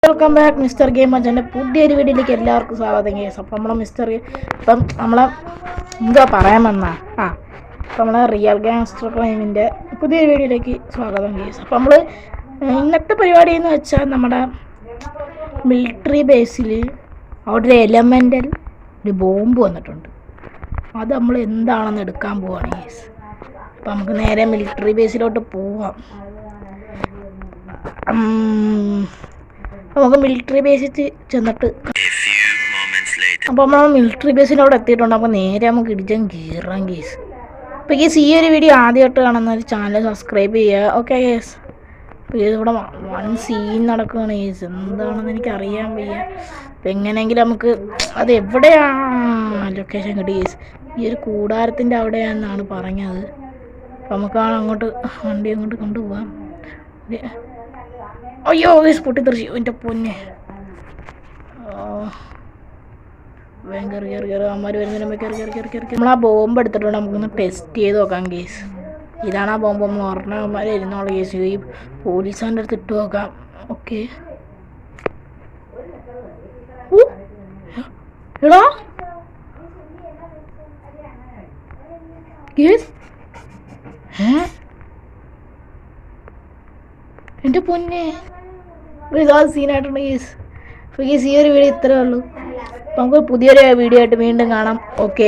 Welcome back mister game അച്ഛൻ്റെ പുതിയൊരു വീഡിയോയിലേക്ക് എല്ലാവർക്കും സ്വാഗതം കേസ്. അപ്പം നമ്മളെ എന്താ പറയാൻ വന്നാ അപ്പം നമ്മളെ റിയൽ ഗാങ്സ്റ്റർ ക്രൈമിൻ്റെ പുതിയൊരു വീഡിയോയിലേക്ക് സ്വാഗതം കേസ്. അപ്പം നമ്മൾ ഇന്നത്തെ പരിപാടി എന്ന് വെച്ചാൽ നമ്മുടെ മിലിറ്ററി ബേസിൽ അവിടെ ഒരു എലമെൻ്റൽ ഒരു ബോംബ് വന്നിട്ടുണ്ട്. അത് നമ്മൾ എന്താണെന്ന് എടുക്കാൻ പോവാണ് കേസ്. അപ്പം നമുക്ക് നേരെ മിലിറ്ററി ബേസിലോട്ട് പോവാം. നമുക്ക് മിലിറ്ററി ബേസിൽ ചെന്നിട്ട് അപ്പോൾ നമ്മൾ മിലിറ്ററി ബേസിൻ്റെ അവിടെ എത്തിയിട്ടുണ്ട്. അപ്പോൾ നേരെ നമുക്ക് ഇടിച്ചാൽ കീറാം കേസ്. അപ്പോൾ കേസ് ഈ ഒരു വീഡിയോ ആദ്യമായിട്ട് കാണുന്ന ഒരു ചാനൽ സബ്സ്ക്രൈബ് ചെയ്യുക. Okay case. അപ്പോൾ ഇവിടെ വൺ സീൻ നടക്കുകയാണ് കേസ്. എന്താണെന്ന് എനിക്ക് അറിയാൻ വയ്യ. അപ്പോൾ എങ്ങനെയെങ്കിലും നമുക്ക് അത് എവിടെയാണ് ലൊക്കേഷൻ കിട്ടി കേസ്. ഈ ഒരു കൂടാരത്തിൻ്റെ അവിടെയാണെന്നാണ് പറഞ്ഞത്. അപ്പോൾ നമുക്ക് അങ്ങോട്ട് വണ്ടി അങ്ങോട്ട് കൊണ്ടുപോകാം. അയ്യോ കേസ് പൊട്ടിത്തെറിച്ചു എൻ്റെ പൊന്നെ. വേഗം കയറി അമ്മമാർ വരുന്നതിന് കയറി നമ്മൾ ആ ബോംബ് എടുത്തിട്ടുണ്ട്. നമുക്കൊന്ന് ടെസ്റ്റ് ചെയ്ത് നോക്കാം കേസ്. ഇതാണ് ആ ബോംബ് ഒന്ന് പറഞ്ഞ അമ്മമാർ ഇരുന്നുള്ള കേസ്. ഈ പോലീസാൻ്റെ അടുത്ത് ഇട്ട് നോക്കാം. ഓക്കെ എടാ കേസ് എൻ്റെ പൊന്നെ ഇതാ സീനായിട്ടുണ്ട് കേസ്. അപ്പോൾ കേസ് ഈ ഒരു വീഡിയോ ഇത്രയേ ഉള്ളൂ. നമുക്ക് പുതിയൊരു വീഡിയോ ആയിട്ട് വീണ്ടും കാണാം. ഓക്കെ.